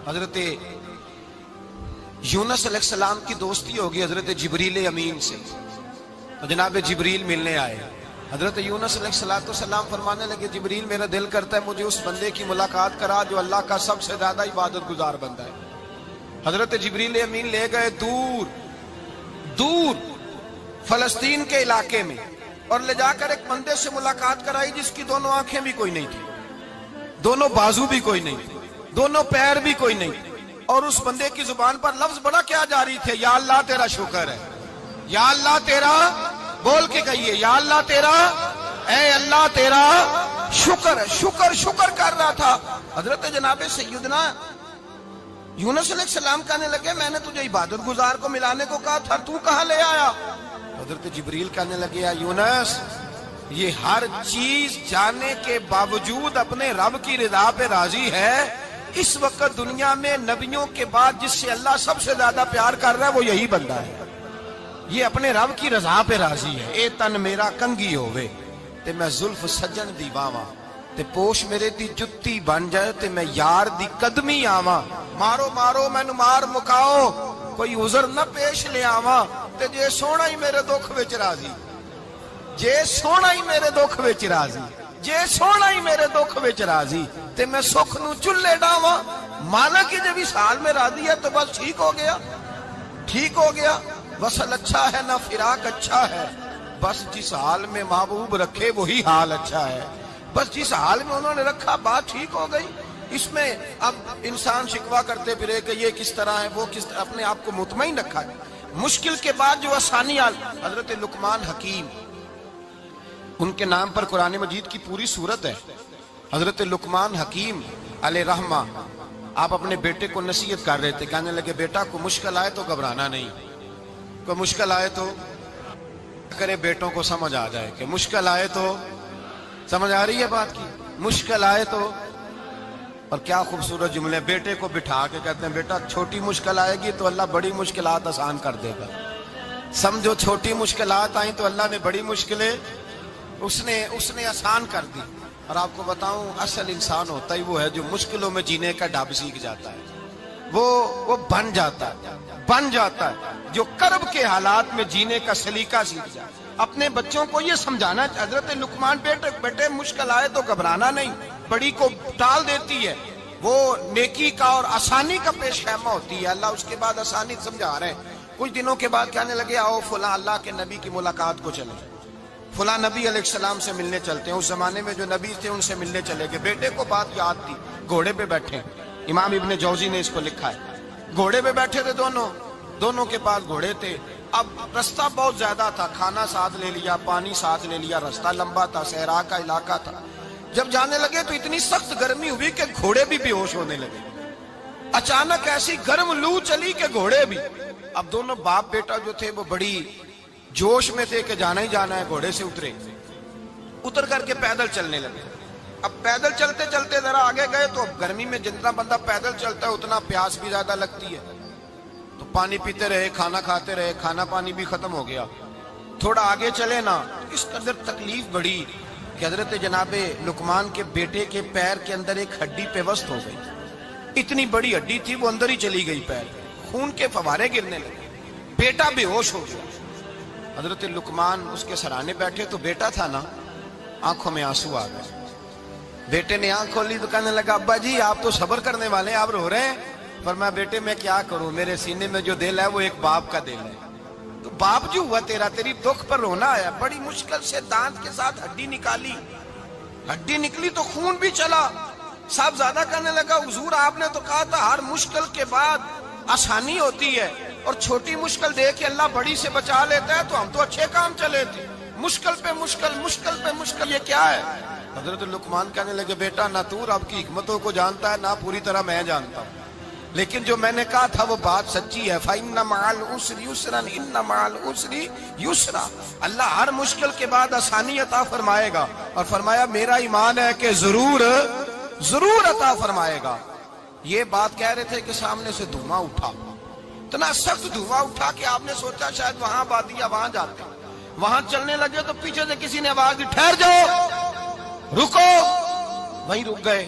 حضرت یونس علیہ السلام کی دوستی ہوگی حضرت جبریل امین سے، تو جناب جبریل ملنے آئے۔ حضرت یونس علیہ السلام فرمانے لگے جبریل میرا دل کرتا ہے مجھے اس بندے کی ملاقات کرا جو اللہ کا سب سے زیادہ عبادت گزار بندہ ہے۔ حضرت جبریل امین لے گئے دور دور فلسطین کے علاقے میں، اور لے جا کر ایک بندے سے ملاقات کرائی جس کی دونوں آنکھیں بھی کوئی نہیں تھی، دونوں بازو بھی کوئی نہیں تھی، دونوں پیر بھی کوئی نہیں تھی، اور اس بندے کی زبان پر لفظ بڑا کیا جاری تھے، یا اللہ تیرا شکر ہے، یا اللہ تیرا، بول کے کہیے یا اللہ تیرا، اے اللہ تیرا شکر ہے، شکر شکر کر رہا تھا۔ حضرت جناب سیدنا یونس علیہ السلام کہنے لگے میں نے تجھے عبادت گزار کو ملانے کو کہا تھا، تو کہاں لے آیا؟ حضرت جبریل کہنے لگے یا یونس یہ ہر چیز جانے کے باوجود اپنے رب کی رضا پہ راضی ہے۔ اس وقت دنیا میں نبیوں کے بعد جس سے اللہ سب سے زیادہ پیار کر رہا ہے وہ یہی بندہ ہے، یہ اپنے رب کی رضا پہ راضی ہے۔ اے تن میرا کنگی ہوئے تے میں زلف سجن دی باواں، تے پوش میرے دی جتی بن جائے تے میں یار دی قدمی آواں، مارو مارو مینو مار مکاؤ کوئی عذر نہ پیش لے آواں، تے جے سونا ہی میرے دکھ وچ راضی، جے سونا ہی میرے دکھ وچ راضی، جے سونا ہی میرے دکھ وچ راضی تے میں سکھ نو چلے ڈاواں۔ مانا کہ جب اس حال میں راضی ہے تو بس ٹھیک ہو گیا، ٹھیک ہو گیا۔ وصل اچھا ہے نہ فراق اچھا ہے، بس جس حال میں محبوب رکھے وہی حال اچھا ہے، بس جس حال میں انہوں نے رکھا بات ٹھیک ہو گئی۔ اس میں اب انسان شکوہ کرتے پھرے کہ یہ کس طرح ہے وہ کس طرح، اپنے آپ کو مطمئن رکھا ہے۔ مشکل کے بعد جو آسانی حضرت لقمان حکیم، ان کے نام پر قرآن مجید کی پوری سورت ہے۔ حضرت لقمان حکیم علیہ رحمہ آپ اپنے بیٹے کو نصیحت کر رہے تھے، کہنے لگے بیٹا کو مشکل آئے تو گھبرانا نہیں، کوئی مشکل آئے تو کرے بیٹوں کو سمجھ آ جائے کہ مشکل آئے تو، سمجھ آ رہی ہے بات کی، مشکل آئے تو۔ اور کیا خوبصورت جملے، بیٹے کو بٹھا کے کہتے ہیں بیٹا چھوٹی مشکل آئے گی تو اللہ بڑی مشکلات آسان کر دے گا، سمجھو چھوٹی مشکلات آئیں تو اللہ نے بڑی مشکلیں اس نے آسان کر دی۔ اور آپ کو بتاؤں اصل انسان ہوتا ہی وہ ہے جو مشکلوں میں جینے کا ڈھب سیکھ جاتا ہے، وہ بن جاتا ہے جو کرب کے حالات میں جینے کا سلیقہ سیکھ جائے۔ اپنے بچوں کو یہ سمجھانا، حضرت لقمان بیٹے مشکل آئے تو گھبرانا نہیں، بڑی کو ٹال دیتی ہے، وہ نیکی کا اور آسانی کا پیش خیمہ ہوتی ہے، اللہ اس کے بعد آسانی سمجھا رہے ہیں۔ کچھ دنوں کے بعد کہنے لگے آؤ فلاں اللہ کے نبی کی ملاقات کو چلیں، فلاں نبی علیہ السلام سے ملنے چلتے ہیں۔ اس زمانے میں جو نبی تھے ان سے ملنے چلے گئے، بیٹے کو بات یاد تھی، گھوڑے پہ بیٹھے، امام ابن جوزی نے اس کو لکھا ہے، گھوڑے پہ بیٹھے تھے دونوں کے پاس گھوڑے تھے۔ اب رستہ بہت زیادہ تھا، کھانا ساتھ لے لیا، پانی ساتھ لے لیا، رستہ لمبا تھا، صحرا کا علاقہ تھا۔ جب جانے لگے تو اتنی سخت گرمی ہوئی کہ گھوڑے بھی بے ہوش ہونے لگے، اچانک ایسی گرم لو چلی کہ گھوڑے بھی۔ اب دونوں باپ بیٹا جو تھے وہ بڑی جوش میں تھے کہ جانا ہی جانا ہے، گھوڑے سے اتر کر کے پیدل چلنے لگے۔ اب پیدل چلتے چلتے ذرا آگے گئے تو اب گرمی میں جتنا بندہ پیدل چلتا ہے اتنا پیاس بھی زیادہ لگتی ہے، تو پانی پیتے رہے، کھانا کھاتے رہے، کھانا پانی بھی ختم ہو گیا۔ تھوڑا آگے چلے نا، اس قدر تکلیف بڑی کہ حضرت جناب لقمان کے بیٹے کے پیر کے اندر ایک ہڈی پیوست ہو گئی، اتنی بڑی ہڈی تھی وہ اندر ہی چلی گئی، پیر خون کے فوارے گرنے لگے، بیٹا بے ہوش ہو گیا۔ حضرت لقمان اس کے سرانے بیٹھے تو بیٹا تھا نا، آنکھوں میں آنسو آ گئے۔ بیٹے نے آنکھ کھولی تو کہنے لگا ابا جی آپ تو صبر کرنے والے ہیں، آپ رو رہے ہیں۔ فرمایا بیٹے میں کیا کروں، میرے سینے میں جو دل ہے وہ ایک باپ کا دل ہے، تو باپ جو ہوا تیری دکھ پر رونا آیا۔ بڑی مشکل سے دانت کے ساتھ ہڈی نکالی، ہڈی نکلی تو خون بھی چلا۔ صاحب زیادہ کہنے لگا حضور آپ نے تو کہا تھا ہر مشکل کے بعد آسانی ہوتی ہے، اور چھوٹی مشکل دیکھ کے اللہ بڑی سے بچا لیتا ہے، تو ہم تو اچھے کام چلے تھے، مشکل پہ مشکل، مشکل پہ مشکل، یہ کیا ہے؟ حضرت لقمان کہنے لگے بیٹا نہ تو رب کی حکمتوں کو جانتا ہے نہ پوری طرح میں جانتا ہوں، لیکن جو میں نے کہا تھا وہ بات سچی ہے۔ فَإِنَّ مَعَ الْعُسْرِ يُسْرًا إِنَّ مَعَ الْعُسْرِ يُسْرًا، اللہ ہر مشکل کے بعد آسانی عطا فرمائے گا، اور فرمایا میرا ایمان ہے کہ ضرور عطا فرمائے گا۔ یہ بات کہہ رہے تھے کہ سامنے سے دھواں اٹھا، اتنا سخت دھواں اٹھا کہ آپ نے سوچا شاید وہاں بادیا وہاں جاتے، وہاں چلنے لگے تو پیچھے سے کسی نے آواز دی ٹھہر جاؤ، رکو، وہیں رک گئے۔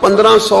1500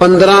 15,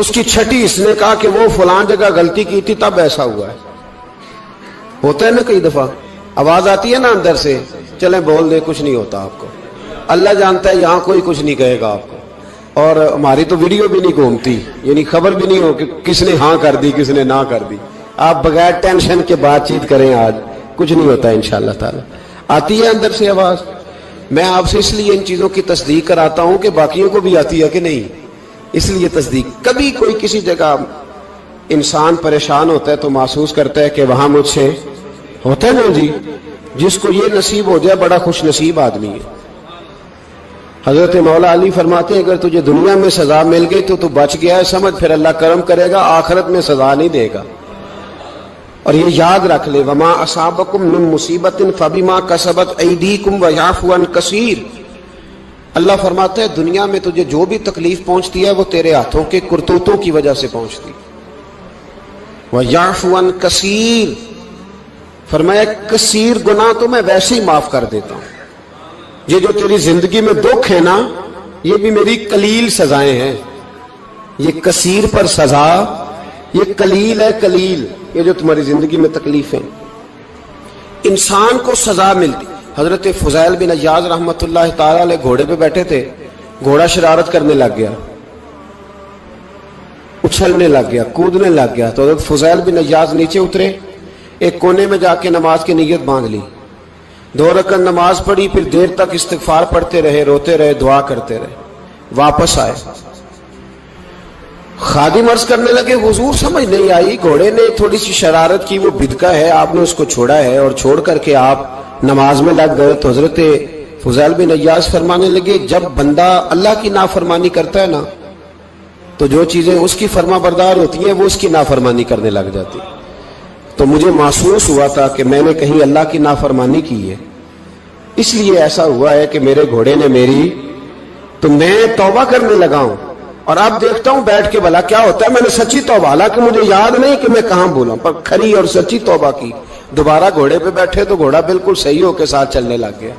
اس کی چھٹی اس نے کہا کہ وہ فلان جگہ غلطی کی تھی تب ایسا ہوا ہے. ہوتا ہے نا کئی دفعہ آواز آتی ہے نا اندر سے, چلیں بول دے کچھ نہیں ہوتا آپ کو. اللہ جانتا ہے یہاں کوئی کچھ نہیں کہے گا آپ کو, اور ہماری تو ویڈیو بھی نہیں گھومتی, یعنی خبر بھی نہیں ہو کہ کس نے ہاں کر دی کس نے نہ کر دی. آپ بغیر ٹینشن کے بات چیت کریں, آج کچھ نہیں ہوتا انشاءاللہ تعالی. آتی ہے اندر سے آواز. میں آپ سے اس لیے ان چیزوں کی تصدیق کراتا ہوں کہ باقیوں کو بھی آتی ہے کہ نہیں, اس لیے تصدیق. کبھی کوئی کسی جگہ انسان پریشان ہوتا ہے تو محسوس کرتا ہے کہ وہاں مجھ سے ہوتا ہے نا جی, جس کو یہ نصیب ہو جائے بڑا خوش نصیب آدمی ہے. حضرت مولا علی فرماتے ہیں اگر تجھے دنیا میں سزا مل گئی تو بچ گیا ہے, سمجھ پھر اللہ کرم کرے گا, آخرت میں سزا نہیں دے گا. اور یہ یاد رکھ لے, وما اصابکم من مصیبت فبما کسبت ایدیکم ویعفو عن کثیر. اللہ فرماتا ہے دنیا میں تجھے جو بھی تکلیف پہنچتی ہے وہ تیرے ہاتھوں کے کرتوتوں کی وجہ سے پہنچتی. ویعفو عن کثیر, فرمایا کثیر گناہ تو میں ویسے ہی معاف کر دیتا ہوں. یہ جو تیری زندگی میں دکھ ہے نا, یہ بھی میری قلیل سزائیں ہیں. یہ کثیر پر سزا, یہ قلیل ہے قلیل. یہ جو تمہاری زندگی میں تکلیفیں, انسان کو سزا ملتی. حضرت فضیل بن عیاض رحمۃ اللہ تعالی علیہ گھوڑے پہ بیٹھے تھے, گھوڑا شرارت کرنے لگ گیا, اچھلنے لگ گیا, کودنے لگ گیا. تو حضرت فضیل بن عیاض نیچے اترے, ایک کونے میں جا کے نماز کی نیت باندھ لی, 2 رکعت نماز پڑھی, پھر دیر تک استغفار پڑھتے رہے, روتے رہے, دعا کرتے رہے. واپس آئے, خادم عرض کرنے لگے حضور سمجھ نہیں آئی, گھوڑے نے تھوڑی سی شرارت کی, وہ بدکا ہے, آپ نے اس کو چھوڑا ہے اور چھوڑ کر کے آپ نماز میں لگ گئے. تو حضرت فضیل بن عیاض فرمانے لگے جب بندہ اللہ کی نافرمانی کرتا ہے نا تو جو چیزیں اس کی فرما بردار ہوتی ہیں وہ اس کی نافرمانی کرنے لگ جاتی. تو مجھے محسوس ہوا تھا کہ میں نے کہیں اللہ کی نافرمانی کی ہے, اس لیے ایسا ہوا ہے کہ میرے گھوڑے نے میری, تو میں توبہ کرنے لگا ہوں. اور اب دیکھتا ہوں بیٹھ کے بھلا کیا ہوتا ہے. میں نے سچی توبہ, حالانکہ مجھے یاد نہیں کہ میں کہاں بولا, پر کھری اور سچی توبہ کی. دوبارہ گھوڑے پہ بیٹھے تو گھوڑا بالکل صحیح ہو کے ساتھ چلنے لگ گیا.